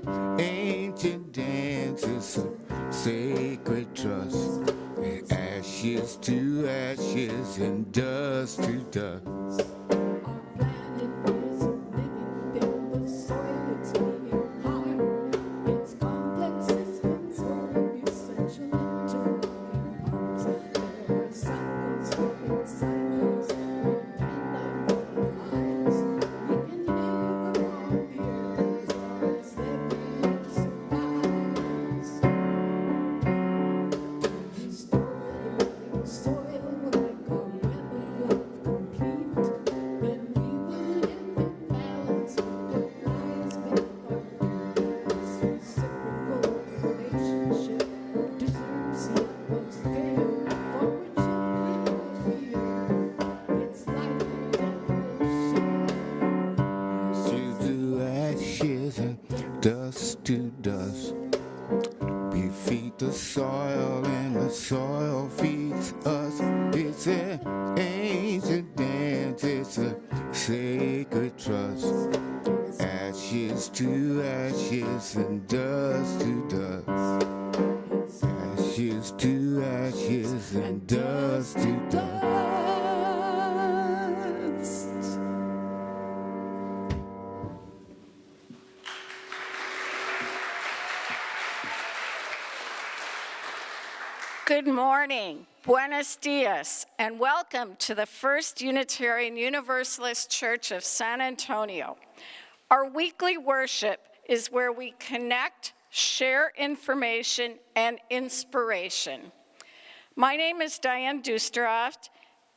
an ancient dance, it's a sacred trust. Ashes to ashes and dust to dust. Dust to dust. We feed the soil and the soil feeds us. It's an ancient dance, it's a sacred trust. Ashes to ashes and dust to dust. Ashes to ashes and dust to dust. Good morning, buenos dias, and welcome to the First Unitarian Universalist Church of San Antonio. Our weekly worship is where we connect, share information, and inspiration. My name is Diane Duesterhoeft,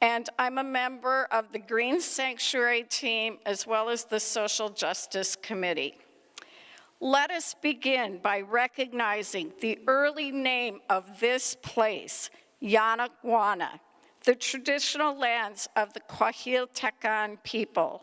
and I'm a member of the Green Sanctuary team as well as the Social Justice Committee. Let us begin by recognizing the early name of this place, Yanaguana, the traditional lands of the Coahuiltecan people.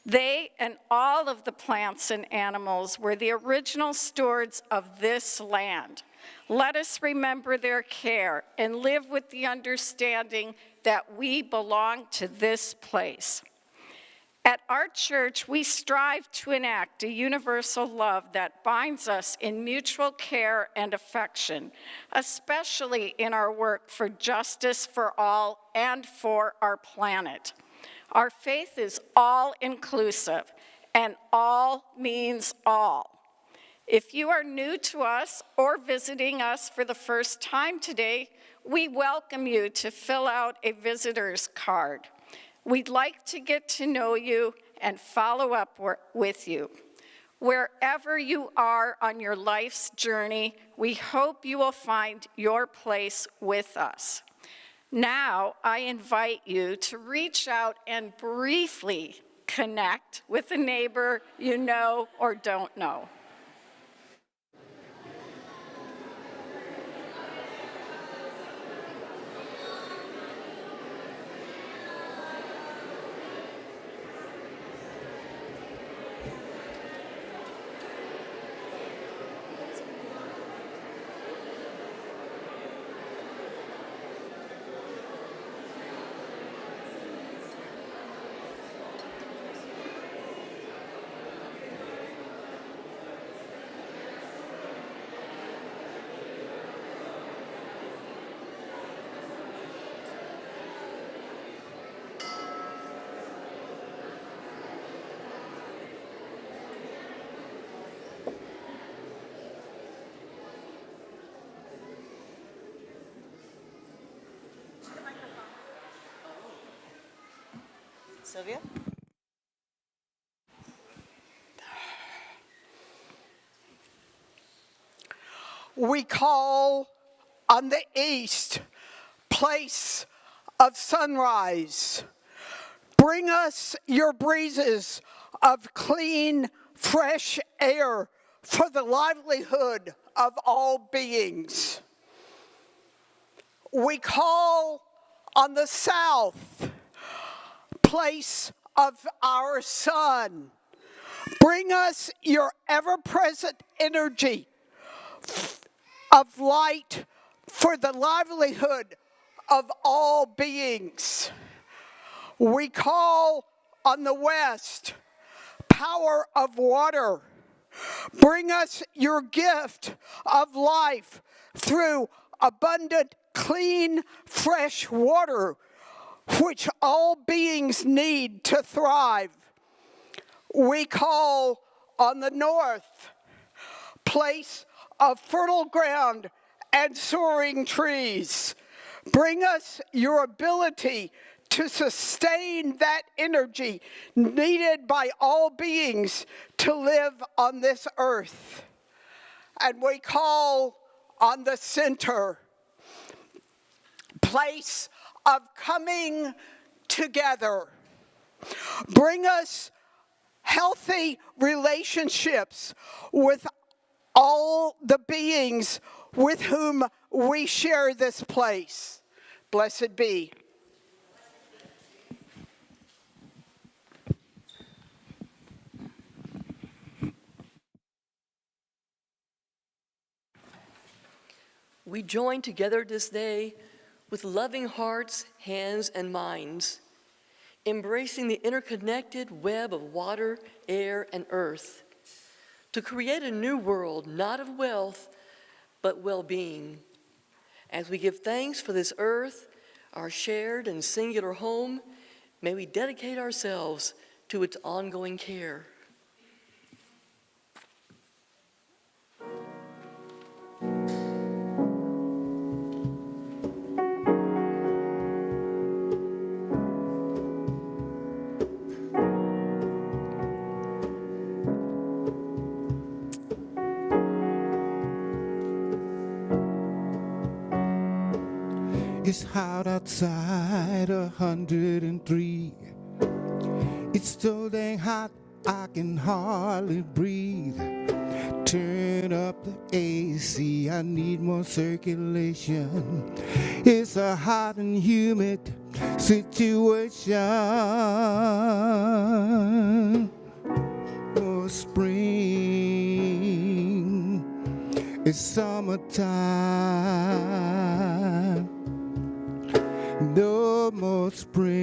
They and all of the plants and animals were the original stewards of this land. Let us remember their care and live with the understanding that we belong to this place. At our church, we strive to enact a universal love that binds us in mutual care and affection, especially in our work for justice for all and for our planet. Our faith is all-inclusive, and all means all. If you are new to us or visiting us for the first time today, we welcome you to fill out a visitor's card. We'd like to get to know you and follow up with you. Wherever you are on your life's journey, we hope you will find your place with us. Now, I invite you to reach out and briefly connect with a neighbor you know or don't know. Sylvia? We call on the east, place of sunrise. Bring us your breezes of clean, fresh air for the livelihood of all beings. We call on the south, place of our sun. Bring us your ever-present energy of light for the livelihood of all beings. We call on the west, power of water. Bring us your gift of life through abundant, clean, fresh water, which all beings need to thrive. We call on the north, place of fertile ground and soaring trees. Bring us your ability to sustain that energy needed by all beings to live on this earth. And we call on the center, place of coming together. Bring us healthy relationships with all the beings with whom we share this place. Blessed be. We join together this day with loving hearts, hands, and minds, embracing the interconnected web of water, air, and earth, to create a new world, not of wealth, but well-being. As we give thanks for this earth, our shared and singular home, may we dedicate ourselves to its ongoing care. It's hot outside, 103. It's so dang hot, I can hardly breathe. Turn up the AC, I need more circulation. It's a hot and humid situation. Oh, spring, it's summertime. No more spring,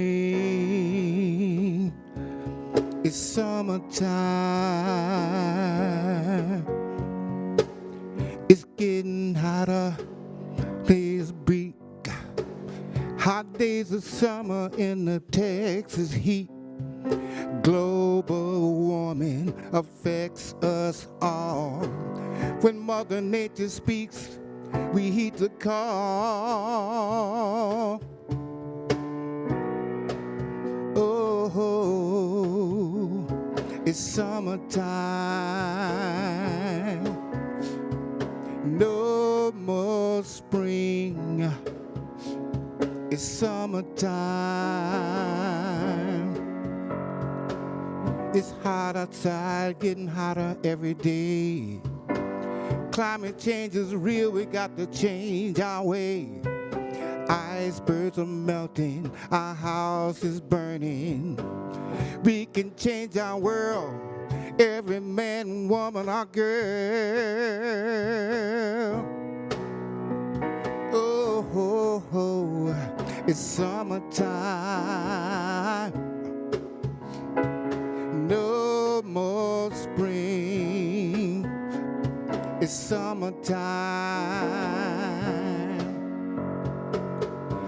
it's summertime. It's getting hotter, days break. Hot days of summer in the Texas heat. Global warming affects us all. When Mother Nature speaks, we heed the call. Oh, it's summertime. No more spring. It's summertime. It's hot outside, getting hotter every day. Climate change is real, we got to change our way. Icebergs are melting, our house is burning. We can change our world, every man, woman, or girl. Oh, oh, oh, it's summertime. No more spring, it's summertime.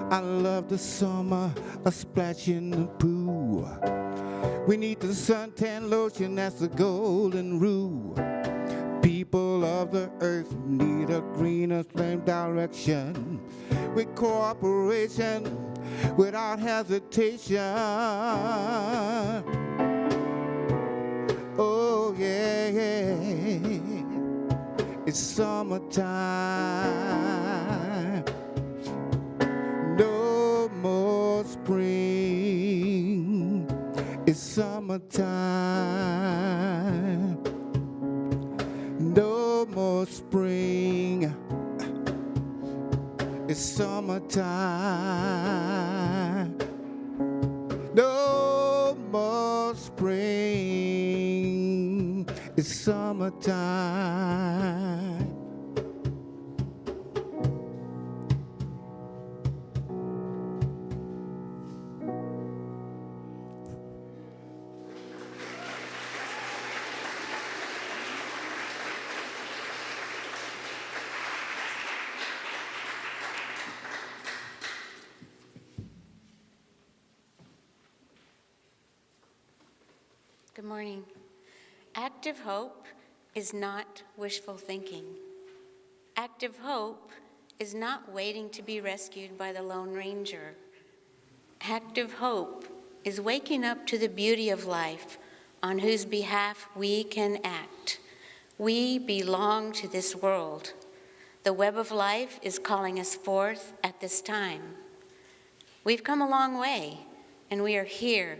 I love the summer, a splash in the pool. We need the suntan lotion, that's the golden rule. People of the earth need a greener flame direction. With cooperation, without hesitation. Oh yeah, yeah. It's summertime. No more spring. It's summertime. No more spring. It's summertime. No more spring. It's summertime. morning. Active hope is not wishful thinking. Active hope is not waiting to be rescued by the Lone Ranger. Active hope is waking up to the beauty of life on whose behalf we can act. We belong to this world. The web of life is calling us forth at this time. We've come a long way, and we are here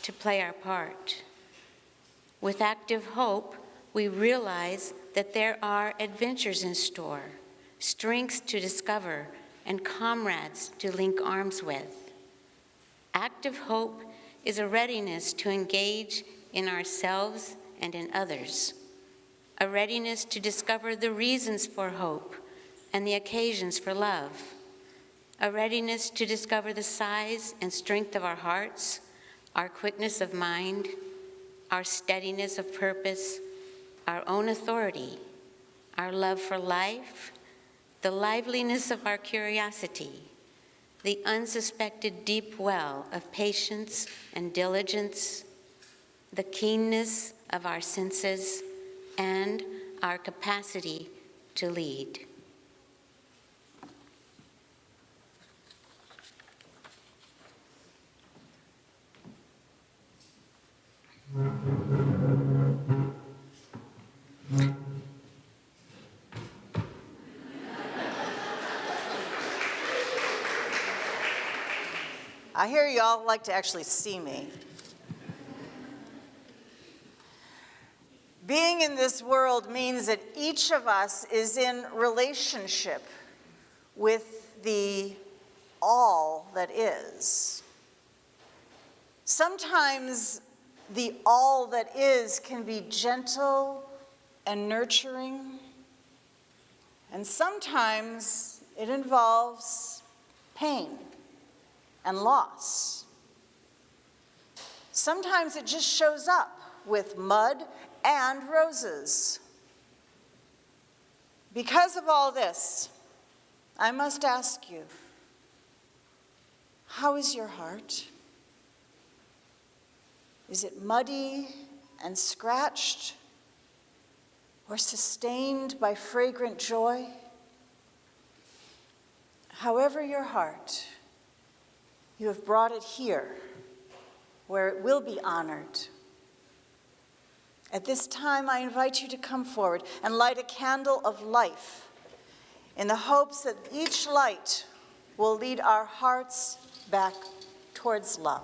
to play our part. With active hope, we realize that there are adventures in store, strengths to discover, and comrades to link arms with. Active hope is a readiness to engage in ourselves and in others, a readiness to discover the reasons for hope and the occasions for love, a readiness to discover the size and strength of our hearts, our quickness of mind, our steadiness of purpose, our own authority, our love for life, the liveliness of our curiosity, the unsuspected deep well of patience and diligence, the keenness of our senses, and our capacity to lead. I hear you all like to actually see me. Being in this world means that each of us is in relationship with the all that is. Sometimes the all that is can be gentle and nurturing, and sometimes it involves pain and loss. Sometimes it just shows up with mud and roses. Because of all this, I must ask you, how is your heart? Is it muddy and scratched, or sustained by fragrant joy? However your heart, you have brought it here, where it will be honored. At this time, I invite you to come forward and light a candle of life in the hopes that each light will lead our hearts back towards love.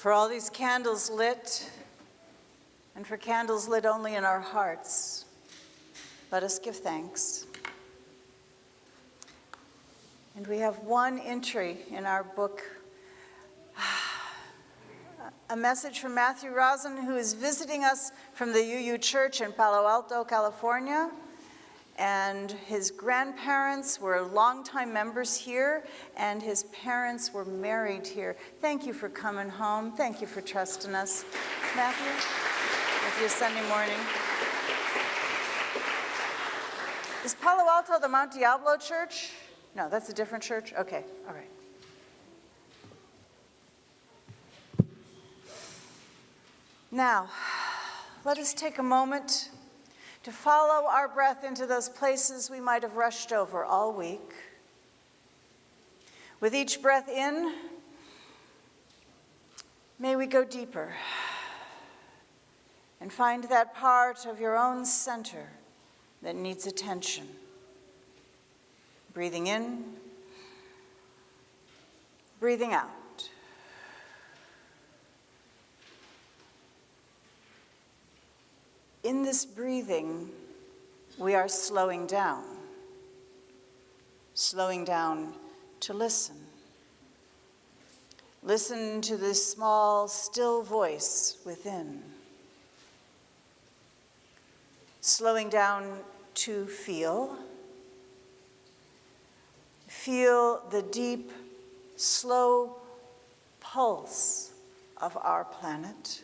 For all these candles lit, and for candles lit only in our hearts, let us give thanks. And we have one entry in our book, a message from Matthew Rosen, who is visiting us from the UU Church in Palo Alto, California. And his grandparents were longtime members here, and his parents were married here. Thank you for coming home. Thank you for trusting us. Matthew, with your Sunday morning. Is Palo Alto the Mount Diablo Church? No, that's a different church? Okay, all right. Now, let us take a moment to follow our breath into those places we might have rushed over all week. With each breath in, may we go deeper and find that part of your own center that needs attention. Breathing in, breathing out. In this breathing, we are slowing down. slowing down to listen. Listen to this small, still voice within. Slowing down to feel. Feel the deep, slow pulse of our planet.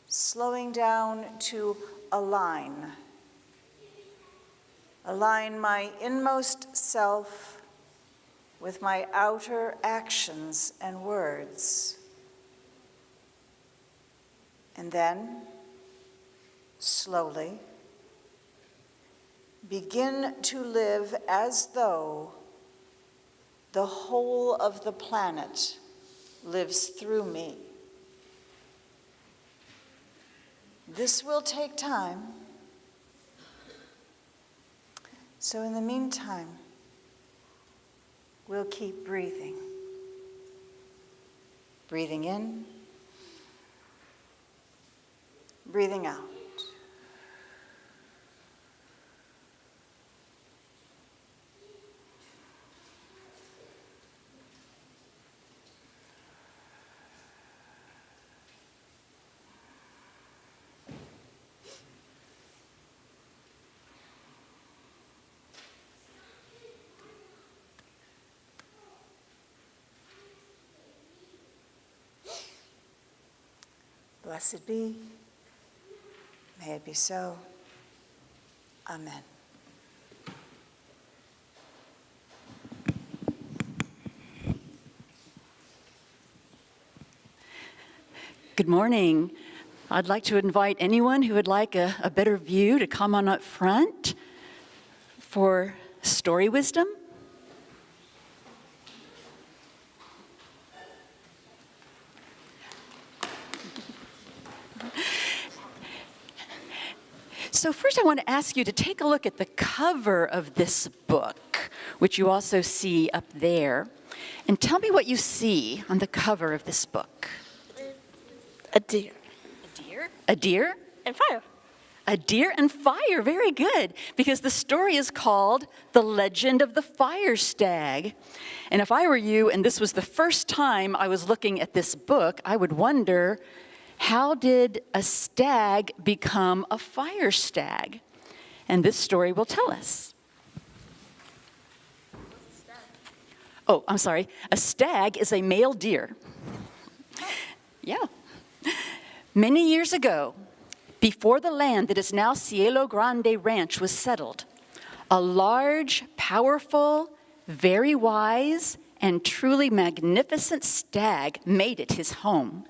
Slowing down to align. Align my inmost self with my outer actions and words. And then, slowly, begin to live as though the whole of the planet lives through me. This will take time. So in the meantime, we'll keep breathing. Breathing in, breathing out. Blessed be. May it be so. Amen. Good morning. I'd like to invite anyone who would like a better view to come on up front for story wisdom. So first I want to ask you to take a look at the cover of this book, which you also see up there, and tell me what you see on the cover of this book. A deer. A deer? A deer? And fire. A deer and fire, very good, because the story is called The Legend of the Fire Stag. And if I were you, and this was the first time I was looking at this book, I would wonder, how did a stag become a fire stag? And this story will tell us. Oh, I'm sorry. A stag is a male deer. Yeah. Many years ago, before the land that is now Cielo Grande Ranch was settled, a large, powerful, very wise, and truly magnificent stag made it his home.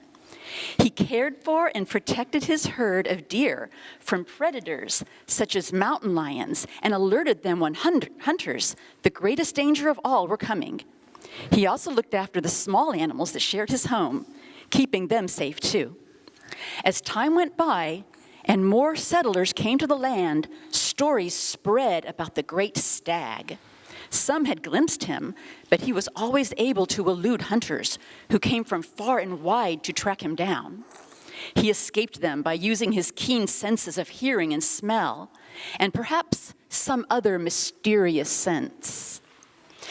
He cared for and protected his herd of deer from predators such as mountain lions and alerted them when hunters, the greatest danger of all, were coming. He also looked after the small animals that shared his home, keeping them safe too. As time went by and more settlers came to the land, stories spread about the great stag. Some had glimpsed him, but he was always able to elude hunters who came from far and wide to track him down. He escaped them by using his keen senses of hearing and smell, and perhaps some other mysterious sense.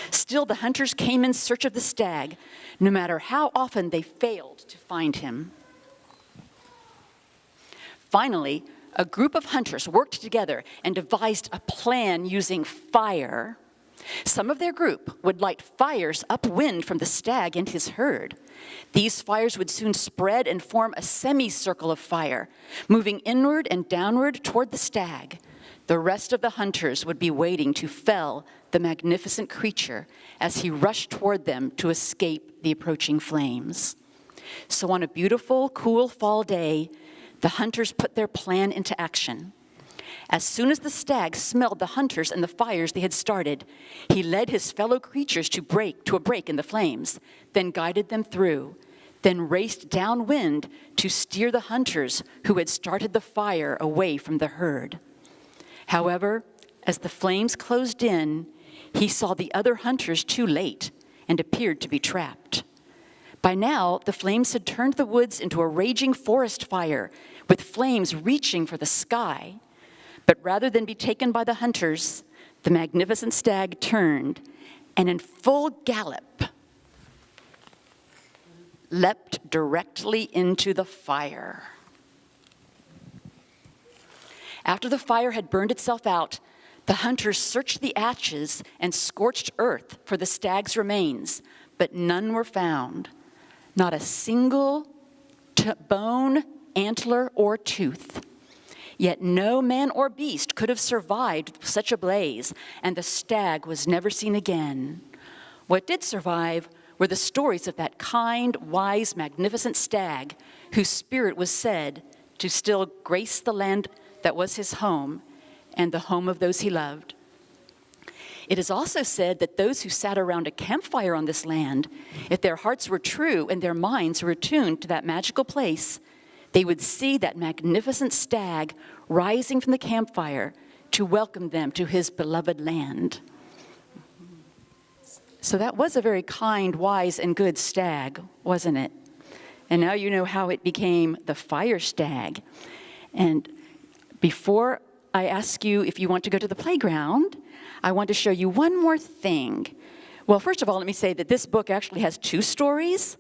Still, the hunters came in search of the stag, no matter how often they failed to find him. Finally, a group of hunters worked together and devised a plan using fire. Some of their group would light fires upwind from the stag and his herd. These fires would soon spread and form a semicircle of fire, moving inward and downward toward the stag. The rest of the hunters would be waiting to fell the magnificent creature as he rushed toward them to escape the approaching flames. So on a beautiful, cool fall day, the hunters put their plan into action. As soon as the stag smelled the hunters and the fires they had started, he led his fellow creatures to a break in the flames, then guided them through, then raced downwind to steer the hunters who had started the fire away from the herd. However, as the flames closed in, he saw the other hunters too late and appeared to be trapped. By now, the flames had turned the woods into a raging forest fire, with flames reaching for the sky. But rather than be taken by the hunters, the magnificent stag turned and in full gallop leapt directly into the fire. After the fire had burned itself out, the hunters searched the ashes and scorched earth for the stag's remains, but none were found. Not a single bone, antler, or tooth. Yet no man or beast could have survived such a blaze, and the stag was never seen again. What did survive were the stories of that kind, wise, magnificent stag, whose spirit was said to still grace the land that was his home and the home of those he loved. It is also said that those who sat around a campfire on this land, if their hearts were true and their minds were attuned to that magical place, they would see that magnificent stag rising from the campfire to welcome them to his beloved land. So that was a very kind, wise, and good stag, wasn't it? And now you know how it became the fire stag. And before I ask you if you want to go to the playground, I want to show you one more thing. Well, first of all, let me say that this book actually has 2 stories.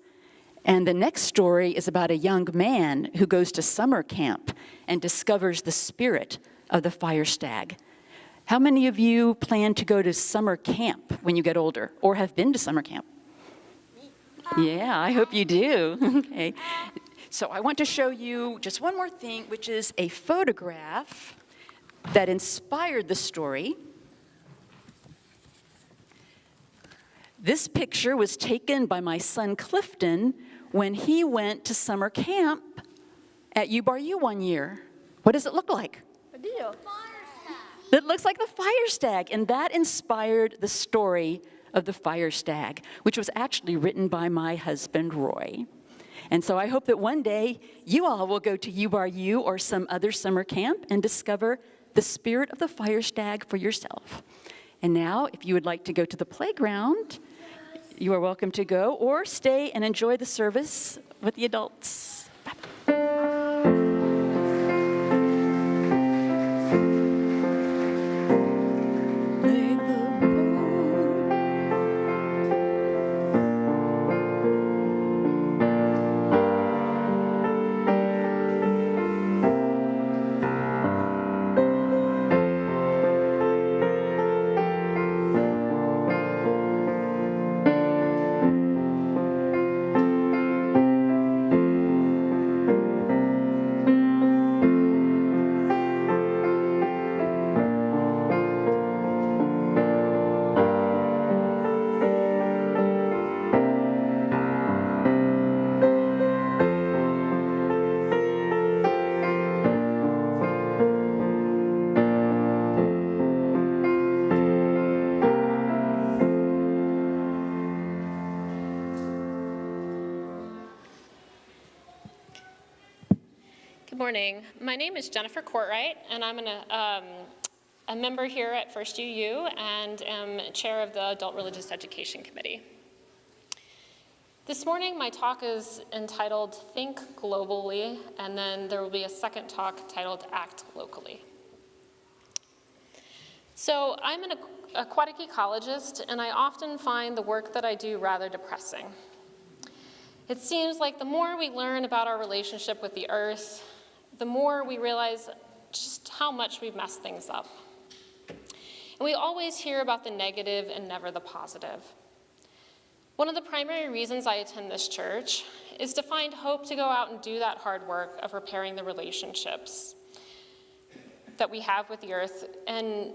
And the next story is about a young man who goes to summer camp and discovers the spirit of the fire stag. How many of you plan to go to summer camp when you get older, or have been to summer camp? Yeah, I hope you do. Okay. So I want to show you just one more thing, which is a photograph that inspired the story. This picture was taken by my son Clifton when he went to summer camp at U one year. What does it look like? A deer. It looks like the fire stag, and that inspired the story of the fire stag, which was actually written by my husband, Roy. And so I hope that one day you all will go to U or some other summer camp and discover the spirit of the fire stag for yourself. And now, if you would like to go to the playground, you are welcome to go, or stay and enjoy the service with the adults. Bye-bye. Good morning. My name is Jennifer Courtwright, and I'm a member here at First UU and am chair of the Adult Religious Education Committee. This morning, my talk is entitled Think Globally, and then there will be a second talk titled Act Locally. So I'm an aquatic ecologist, and I often find the work that I do rather depressing. It seems like the more we learn about our relationship with the earth, the more we realize just how much we've messed things up. And we always hear about the negative and never the positive. One of the primary reasons I attend this church is to find hope to go out and do that hard work of repairing the relationships that we have with the earth. And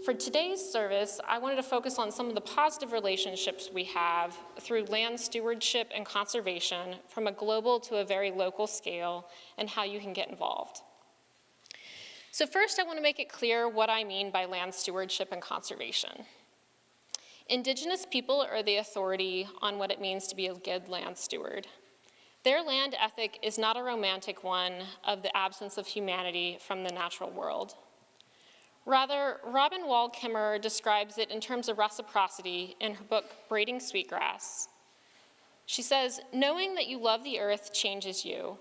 for today's service, I wanted to focus on some of the positive relationships we have through land stewardship and conservation from a global to a very local scale and how you can get involved. So first, I want to make it clear what I mean by land stewardship and conservation. Indigenous people are the authority on what it means to be a good land steward. Their land ethic is not a romantic one of the absence of humanity from the natural world. Rather, Robin Wall Kimmerer describes it in terms of reciprocity in her book, Braiding Sweetgrass. She says, knowing that you love the earth changes you,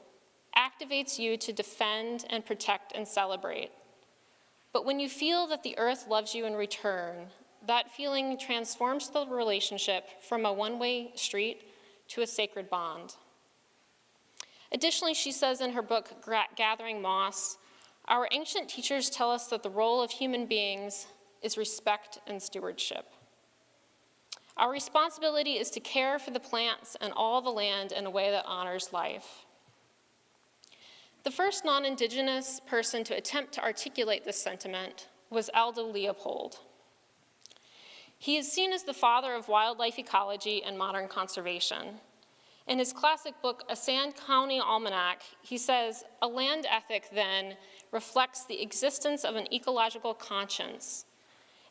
activates you to defend and protect and celebrate. But when you feel that the earth loves you in return, that feeling transforms the relationship from a one-way street to a sacred bond. Additionally, she says in her book, Gathering Moss, our ancient teachers tell us that the role of human beings is respect and stewardship. Our responsibility is to care for the plants and all the land in a way that honors life. The first non-Indigenous person to attempt to articulate this sentiment was Aldo Leopold. He is seen as the father of wildlife ecology and modern conservation. In his classic book, A Sand County Almanac, he says, a land ethic, then, reflects the existence of an ecological conscience.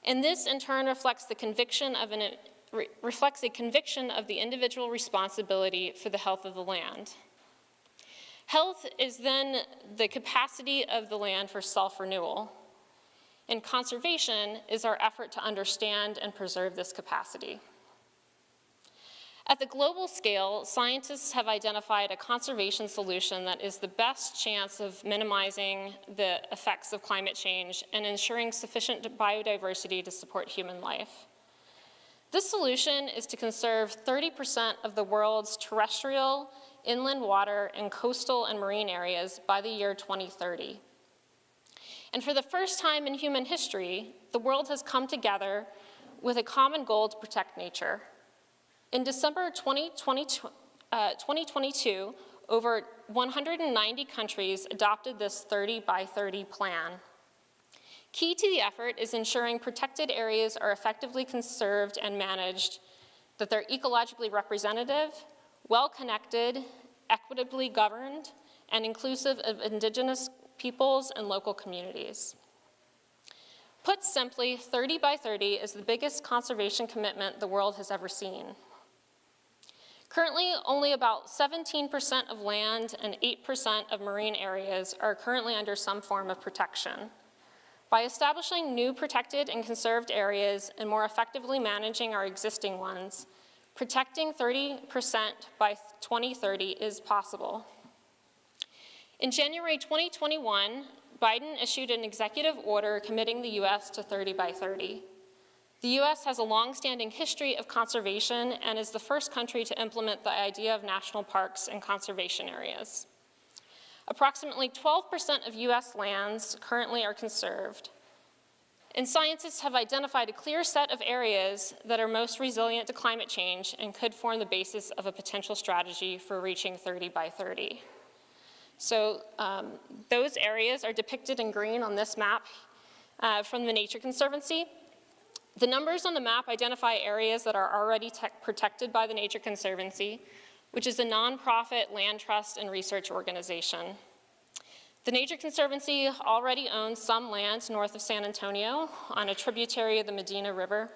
And this, in turn, reflects a conviction of the individual responsibility for the health of the land. Health is then the capacity of the land for self-renewal. And conservation is our effort to understand and preserve this capacity. At the global scale, scientists have identified a conservation solution that is the best chance of minimizing the effects of climate change and ensuring sufficient biodiversity to support human life. This solution is to conserve 30% of the world's terrestrial, inland water, and coastal and marine areas by the year 2030. And for the first time in human history, the world has come together with a common goal to protect nature. In December 2022, over 190 countries adopted this 30 by 30 plan. Key to the effort is ensuring protected areas are effectively conserved and managed, that they're ecologically representative, well-connected, equitably governed, and inclusive of Indigenous peoples and local communities. Put simply, 30 by 30 is the biggest conservation commitment the world has ever seen. Currently, only about 17% of land and 8% of marine areas are currently under some form of protection. By establishing new protected and conserved areas and more effectively managing our existing ones, protecting 30% by 2030 is possible. In January 2021, Biden issued an executive order committing the U.S. to 30 by 30. The U.S. has a long-standing history of conservation and is the first country to implement the idea of national parks and conservation areas. Approximately 12% of U.S. lands currently are conserved, and scientists have identified a clear set of areas that are most resilient to climate change and could form the basis of a potential strategy for reaching 30 by 30. So those areas are depicted in green on this map from the Nature Conservancy. The numbers on the map identify areas that are already protected by the Nature Conservancy, which is a nonprofit land trust and research organization. The Nature Conservancy already owns some land north of San Antonio on a tributary of the Medina River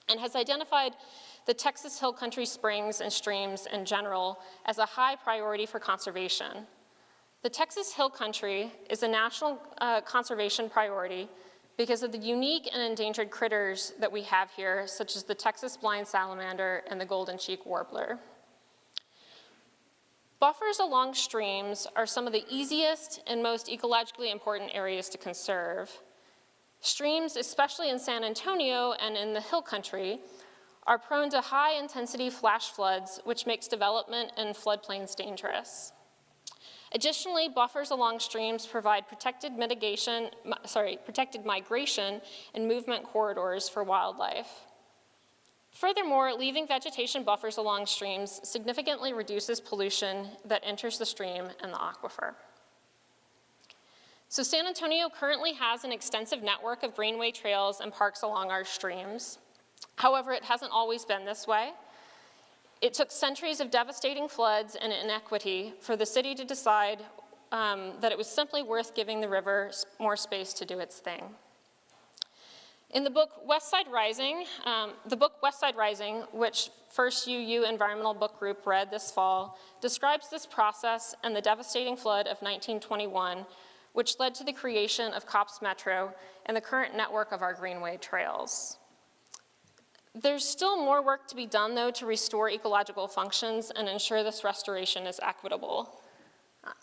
and has identified the Texas Hill Country springs and streams in general as a high priority for conservation. The Texas Hill Country is a national conservation priority because of the unique and endangered critters that we have here, such as the Texas blind salamander and the golden cheek warbler. Buffers along streams are some of the easiest and most ecologically important areas to conserve. Streams, especially in San Antonio and in the Hill Country, are prone to high-intensity flash floods, which makes development in floodplains dangerous. Additionally, buffers along streams provide protected migration and movement corridors for wildlife. Furthermore, leaving vegetation buffers along streams significantly reduces pollution that enters the stream and the aquifer. So San Antonio currently has an extensive network of greenway trails and parks along our streams. However, it hasn't always been this way. It took centuries of devastating floods and inequity for the city to decide that it was simply worth giving the river more space to do its thing. In the book West Side Rising, which First UU Environmental Book Group read this fall, describes this process and the devastating flood of 1921, which led to the creation of Cops Metro and the current network of our greenway trails. There's still more work to be done, though, to restore ecological functions and ensure this restoration is equitable.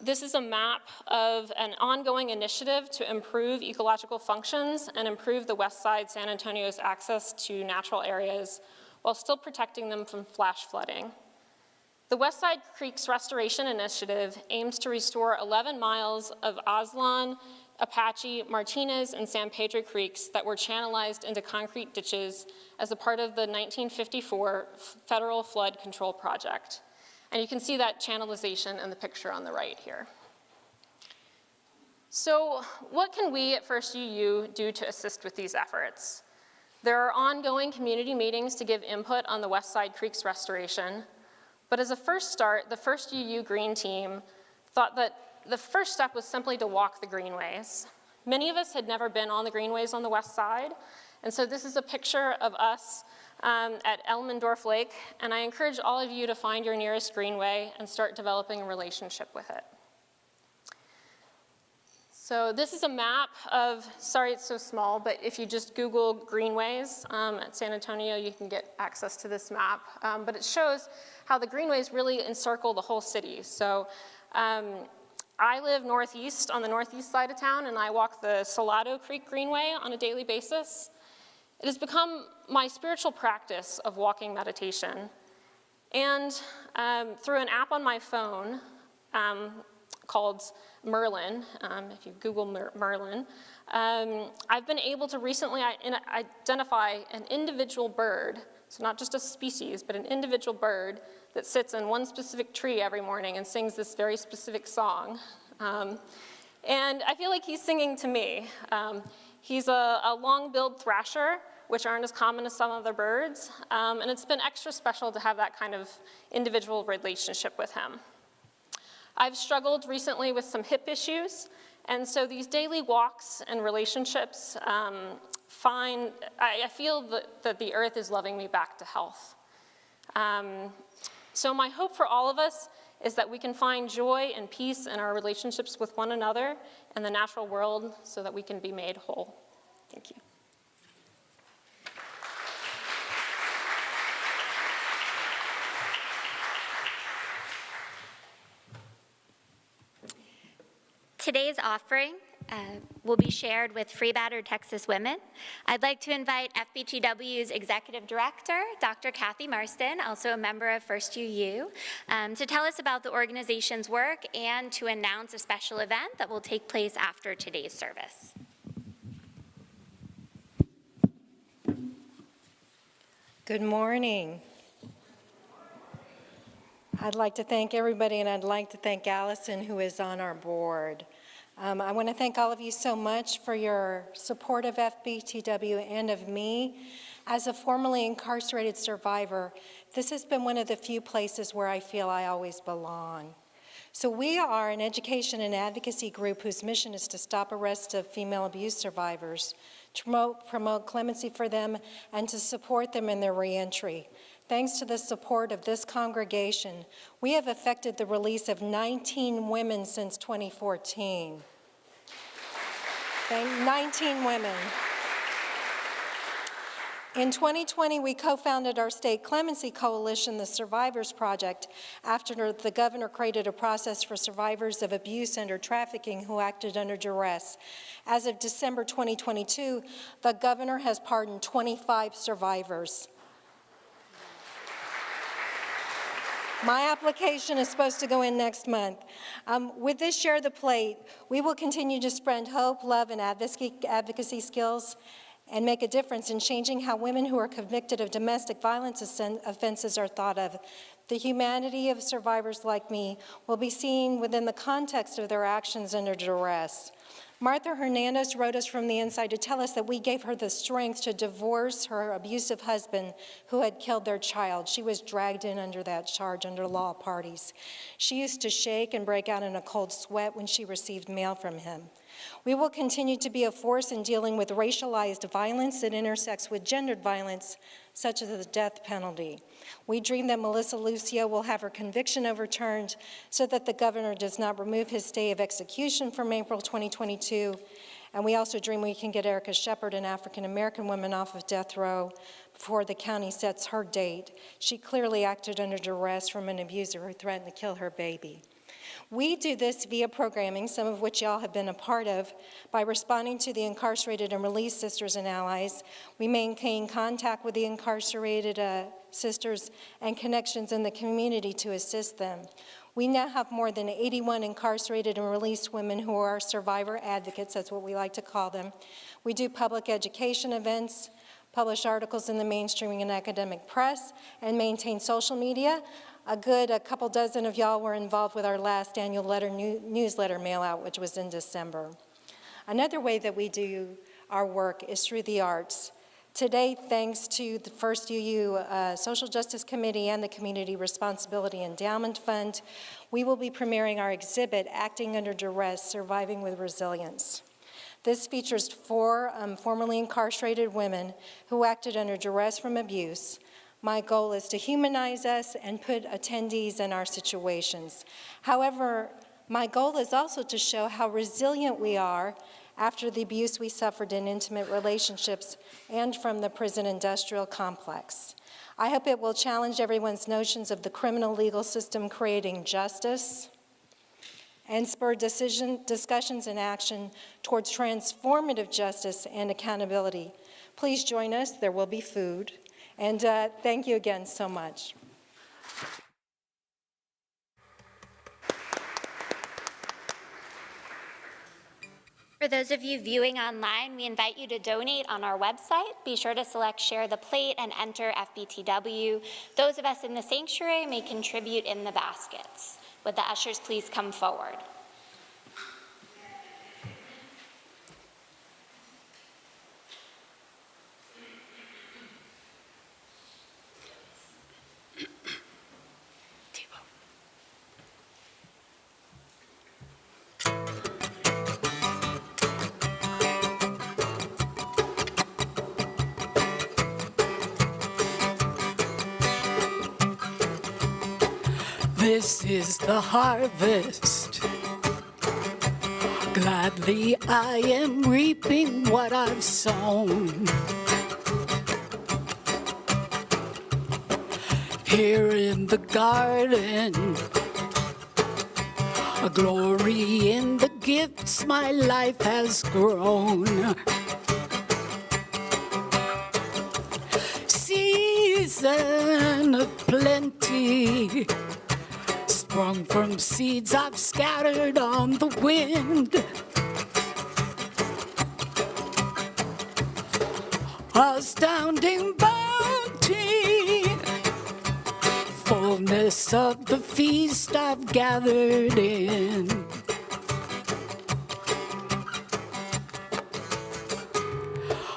This is a map of an ongoing initiative to improve ecological functions and improve the West Side San Antonio's access to natural areas while still protecting them from flash flooding. The West Side Creeks Restoration Initiative aims to restore 11 miles of Aslan, Apache, Martinez, and San Pedro creeks that were channelized into concrete ditches as a part of the 1954 Federal Flood Control Project. And you can see that channelization in the picture on the right here. So what can we at First UU do to assist with these efforts? There are ongoing community meetings to give input on the West Side Creeks restoration, but as a first start, the First UU Green Team thought that the first step was simply to walk the greenways. Many of us had never been on the greenways on the West Side, and so this is a picture of us at Elmendorf Lake, and I encourage all of you to find your nearest greenway and start developing a relationship with it. So this is a map of, sorry it's so small, but if you just Google greenways at San Antonio, you can get access to this map. But it shows how the greenways really encircle the whole city. So I live northeast, on the northeast side of town, and I walk the Salado Creek Greenway on a daily basis. It has become my spiritual practice of walking meditation. And through an app on my phone called Merlin, if you Google Merlin, I've been able to recently identify an individual bird, so not just a species, but an individual bird that sits in one specific tree every morning and sings this very specific song. And I feel like he's singing to me. He's a long-billed thrasher, which aren't as common as some other birds, and it's been extra special to have that kind of individual relationship with him. I've struggled recently with some hip issues, and so these daily walks and relationships I feel that the earth is loving me back to health. So my hope for all of us is that we can find joy and peace in our relationships with one another and the natural world so that we can be made whole. Thank you. Today's offering will be shared with Free Battered Texas Women. I'd like to invite FBTW's Executive Director, Dr. Kathy Marston, also a member of First UU, to tell us about the organization's work and to announce a special event that will take place after today's service. Good morning. I'd like to thank everybody, and I'd like to thank Allison, who is on our board. I want to thank all of you so much for your support of FBTW and of me. As a formerly incarcerated survivor, this has been one of the few places where I feel I always belong. So we are an education and advocacy group whose mission is to stop arrests of female abuse survivors, to promote clemency for them, and to support them in their reentry. Thanks to the support of this congregation, we have effected the release of 19 women since 2014. 19 women. In 2020, we co-founded our state clemency coalition, the Survivors Project, after the governor created a process for survivors of abuse and or trafficking who acted under duress. As of December 2022, the governor has pardoned 25 survivors. My application is supposed to go in next month. With this Share the Plate, we will continue to spread hope, love, and advocacy skills and make a difference in changing how women who are convicted of domestic violence offenses are thought of. The humanity of survivors like me will be seen within the context of their actions under duress. Martha Hernandez wrote us from the inside to tell us that we gave her the strength to divorce her abusive husband who had killed their child. She was dragged in under that charge under law parties. She used to shake and break out in a cold sweat when she received mail from him. We will continue to be a force in dealing with racialized violence that intersects with gendered violence, such as the death penalty. We dream that Melissa Lucio will have her conviction overturned so that the governor does not remove his stay of execution from April 2022. And we also dream we can get Erica Shepard, an African-American woman, off of death row before the county sets her date. She clearly acted under duress from an abuser who threatened to kill her baby. We do this via programming, some of which y'all have been a part of, by responding to the incarcerated and released sisters and allies. We maintain contact with the incarcerated sisters and connections in the community to assist them. We now have more than 81 incarcerated and released women who are survivor advocates, that's what we like to call them. We do public education events, publish articles in the mainstream and academic press, and maintain social media. A couple dozen of y'all were involved with our last annual newsletter mail out, which was in December. Another way that we do our work is through the arts. Today, thanks to the First UU Social Justice Committee and the Community Responsibility Endowment Fund, we will be premiering our exhibit, Acting Under Duress, Surviving with Resilience. This features 4 formerly incarcerated women who acted under duress from abuse. My goal is to humanize us and put attendees in our situations. However, my goal is also to show how resilient we are after the abuse we suffered in intimate relationships and from the prison industrial complex. I hope it will challenge everyone's notions of the criminal legal system creating justice and spur discussions and action towards transformative justice and accountability. Please join us, there will be food, and thank you again so much. For those of you viewing online, we invite you to donate on our website. Be sure to select Share the Plate and enter FBTW. Those of us in the sanctuary may contribute in the baskets. Would the ushers please come forward? This is the harvest. Gladly I am reaping what I've sown. Here in the garden, a glory in the gifts my life has grown. Season of plenty, sprung from seeds I've scattered on the wind. Astounding bounty, fullness of the feast I've gathered in.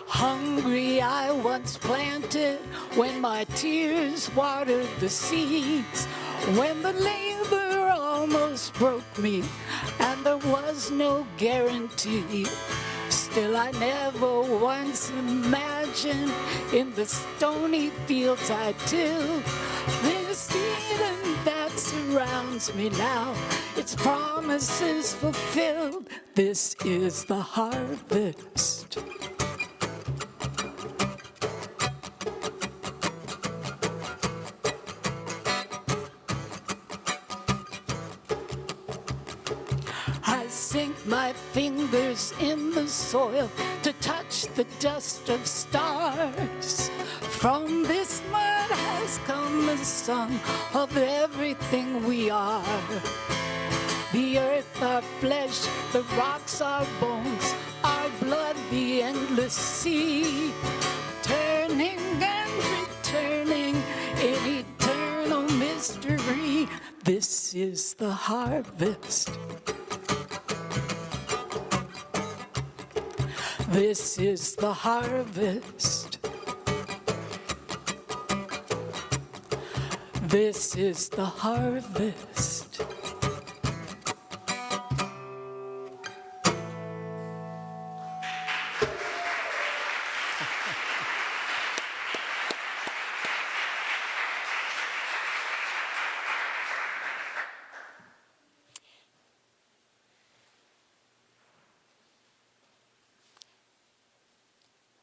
Hungry I once planted when my tears watered the seeds. When the labor almost broke me and there was no guarantee, still I never once imagined in the stony fields I till this Eden that surrounds me now, its promises fulfilled. This is the harvest. Sink my fingers in the soil to touch the dust of stars. From this mud has come the song of everything we are. The earth, our flesh, the rocks, our bones, our blood, the endless sea. Turning and returning in eternal mystery. This is the harvest. This is the harvest. This is the harvest.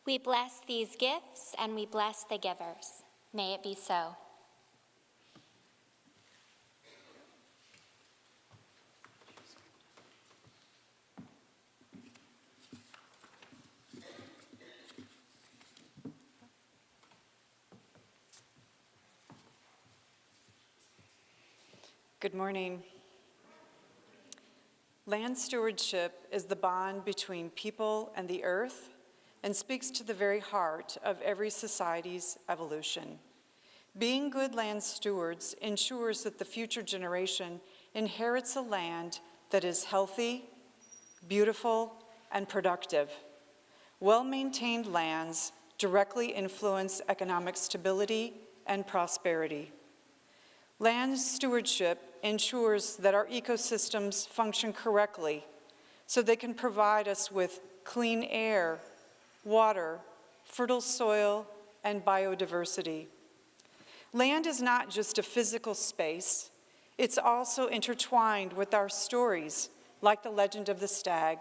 We bless these gifts and we bless the givers. May it be so. Good morning. Land stewardship is the bond between people and the earth and speaks to the very heart of every society's evolution. Being good land stewards ensures that the future generation inherits a land that is healthy, beautiful, and productive. Well-maintained lands directly influence economic stability and prosperity. Land stewardship ensures that our ecosystems function correctly so they can provide us with clean air, water, fertile soil, and biodiversity. Land is not just a physical space, it's also intertwined with our stories, like the legend of the stag,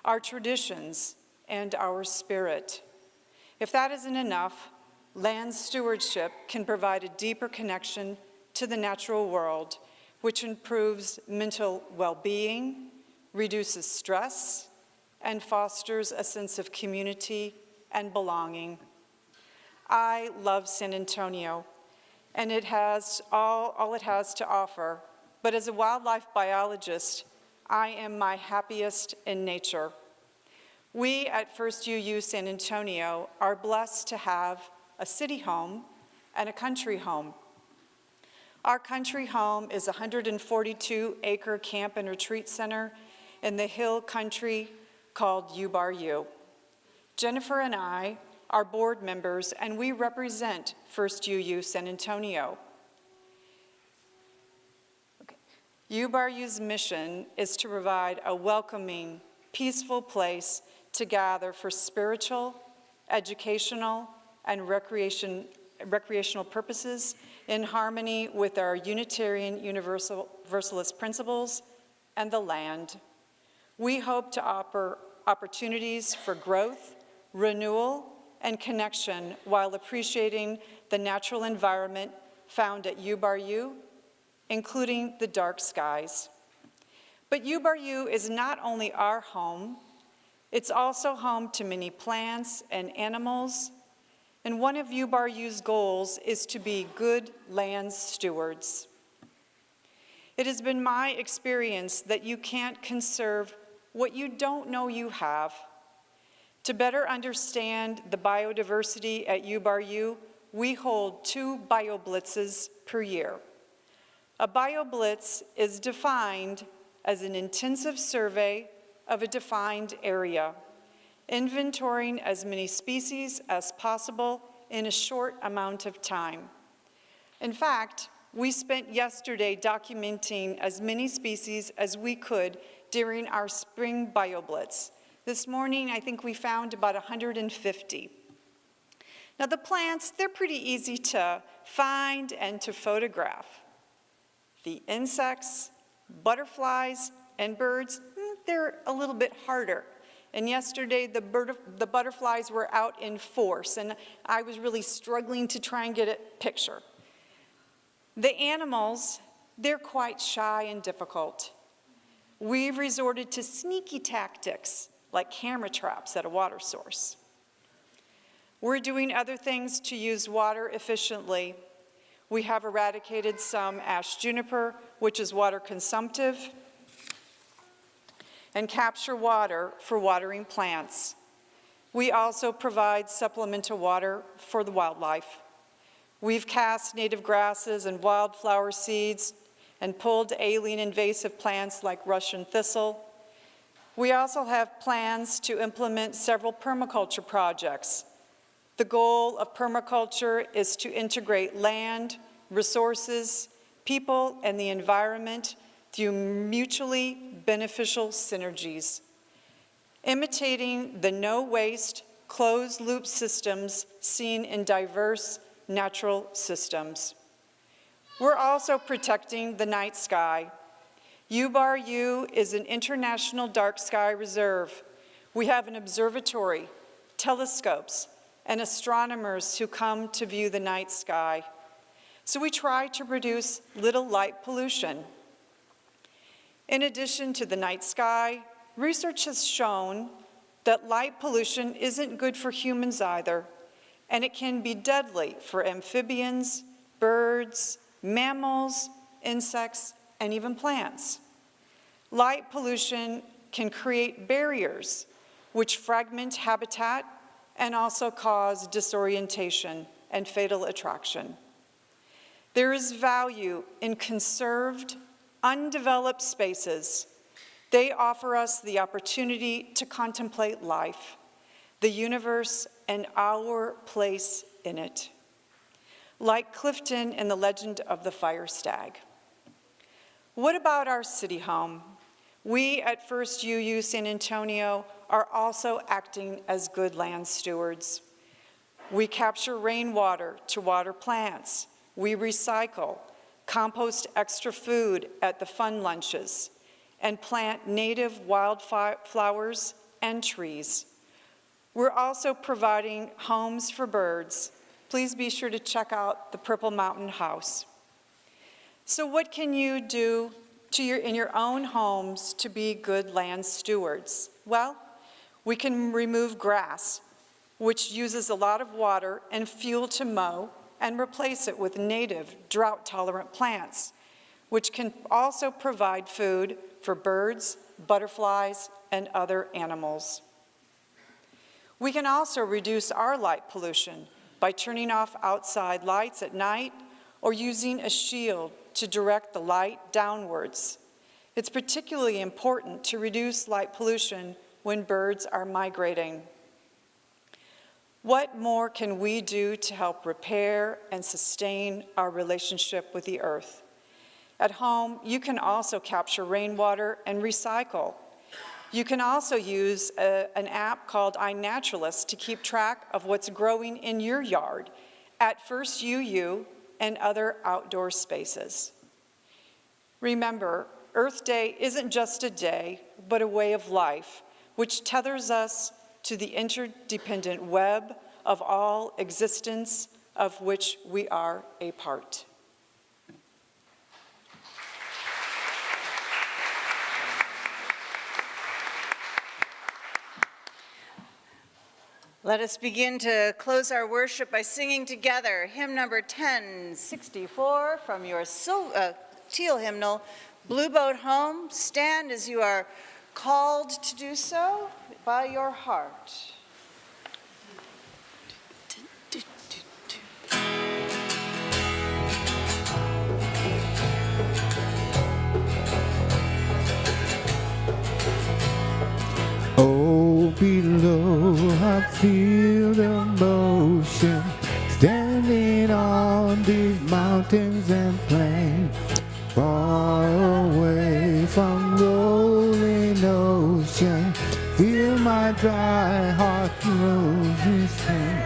our traditions, and our spirit. If that isn't enough, land stewardship can provide a deeper connection to the natural world, which improves mental well-being, reduces stress, and fosters a sense of community and belonging. I love San Antonio, and it has all it has to offer, but as a wildlife biologist, I am my happiest in nature. We at First UU San Antonio are blessed to have a city home and a country home. Our country home is a 142-acre camp and retreat center in the hill country called U. Jennifer and I are board members, and we represent First UU San Antonio. U's mission is to provide a welcoming, peaceful place to gather for spiritual, educational, and recreational purposes in harmony with our Unitarian Universalist principles and the land. We hope to offer opportunities for growth, renewal, and connection while appreciating the natural environment found at U, including the dark skies. But U is not only our home, it's also home to many plants and animals, and one of U's goals is to be good land stewards. It has been my experience that you can't conserve what you don't know you have. To better understand the biodiversity at U, we hold 2 BioBlitzes per year. A BioBlitz is defined as an intensive survey of a defined area, inventorying as many species as possible in a short amount of time. In fact, we spent yesterday documenting as many species as we could during our spring BioBlitz. This morning, I think we found about 150. Now the plants, they're pretty easy to find and to photograph. The insects, butterflies, and birds, they're a little bit harder. And yesterday, the butterflies were out in force, and I was really struggling to try and get a picture. The animals, they're quite shy and difficult. We've resorted to sneaky tactics, like camera traps at a water source. We're doing other things to use water efficiently. We have eradicated some ash juniper, which is water consumptive, and capture water for watering plants. We also provide supplemental water for the wildlife. We've cast native grasses and wildflower seeds and pulled alien invasive plants like Russian thistle. We also have plans to implement several permaculture projects. The goal of permaculture is to integrate land, resources, people, and the environment through mutually beneficial synergies, imitating the no-waste, closed-loop systems seen in diverse natural systems. We're also protecting the night sky. U is an international dark sky reserve. We have an observatory, telescopes, and astronomers who come to view the night sky. So we try to reduce little light pollution. In addition to the night sky, research has shown that light pollution isn't good for humans either, and it can be deadly for amphibians, birds, mammals, insects, and even plants. Light pollution can create barriers which fragment habitat and also cause disorientation and fatal attraction. There is value in conserved, undeveloped spaces. They offer us the opportunity to contemplate life, the universe, and our place in it. Like Clifton in the legend of the fire stag. What about our city home? We at First UU San Antonio are also acting as good land stewards. We capture rainwater to water plants. We recycle, compost extra food at the fun lunches, and plant native wildflowers and trees. We're also providing homes for birds. Please be sure to check out the Purple Mountain House. So what can you do in your own homes to be good land stewards? Well, we can remove grass, which uses a lot of water and fuel to mow, and replace it with native, drought-tolerant plants, which can also provide food for birds, butterflies, and other animals. We can also reduce our light pollution by turning off outside lights at night or using a shield to direct the light downwards. It's particularly important to reduce light pollution when birds are migrating. What more can we do to help repair and sustain our relationship with the earth? At home, you can also capture rainwater and recycle. You can also use an app called iNaturalist to keep track of what's growing in your yard at First UU and other outdoor spaces. Remember, Earth Day isn't just a day, but a way of life, which tethers us to the interdependent web of all existence of which we are a part. Let us begin to close our worship by singing together hymn number 1064 from your teal hymnal, Blue Boat Home. Stand as you are called to do so by your heart. Oh, below I feel the motion, standing on these mountains and plains, far away from rolling ocean. Feel my dry heart grow sing.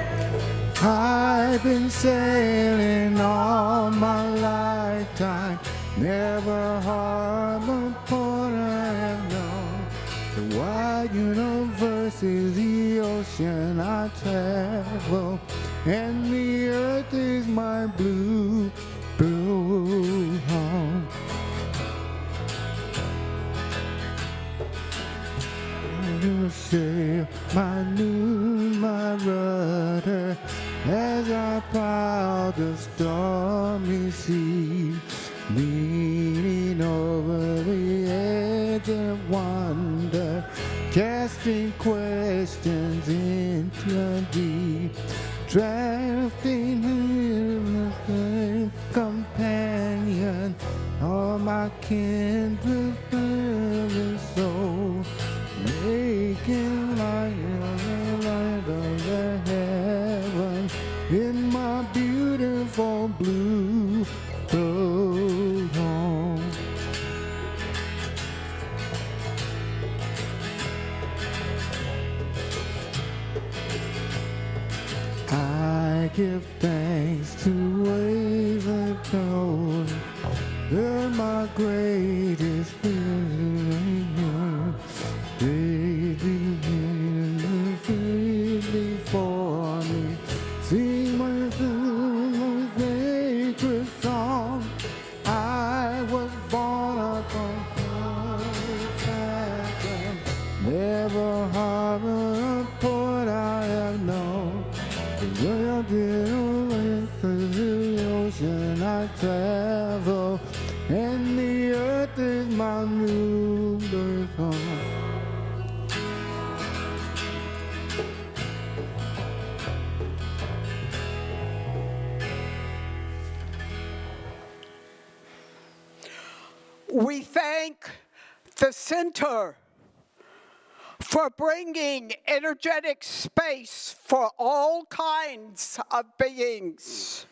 I've been sailing all my lifetime, never harm a port I have known. The wide universe is the ocean I travel, and the earth is my blue, blue home. You sail my moon, my rudder, as I plow the stormy sea, leaning over the edge of wonder, casting questions into the deep, drafting in the companion, all my kindred and soul, making light of the heaven in my beautiful blue boat home. I give thanks to waves of gold, they're my greatest pleasure. Before me, sing my sacred song. I was born upon path, never harbor a port I have known. The world is the ocean I travel, and the earth my new birth home. We thank the Center for bringing energetic space for all kinds of beings.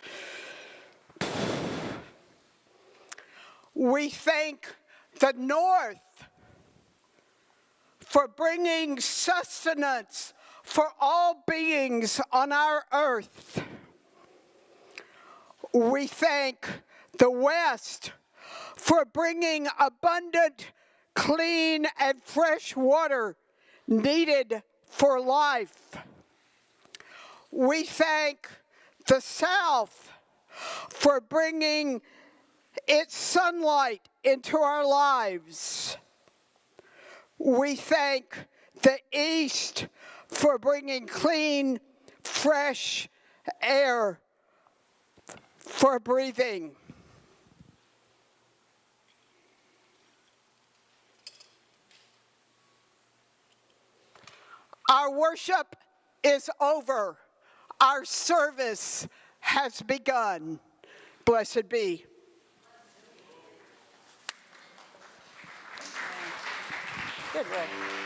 We thank the North for bringing sustenance for all beings on our earth. We thank the West for bringing abundant, clean, and fresh water needed for life. We thank the South for bringing its sunlight into our lives. We thank the East for bringing clean, fresh air for breathing. Our worship is over. Our service has begun. Blessed be. Good work.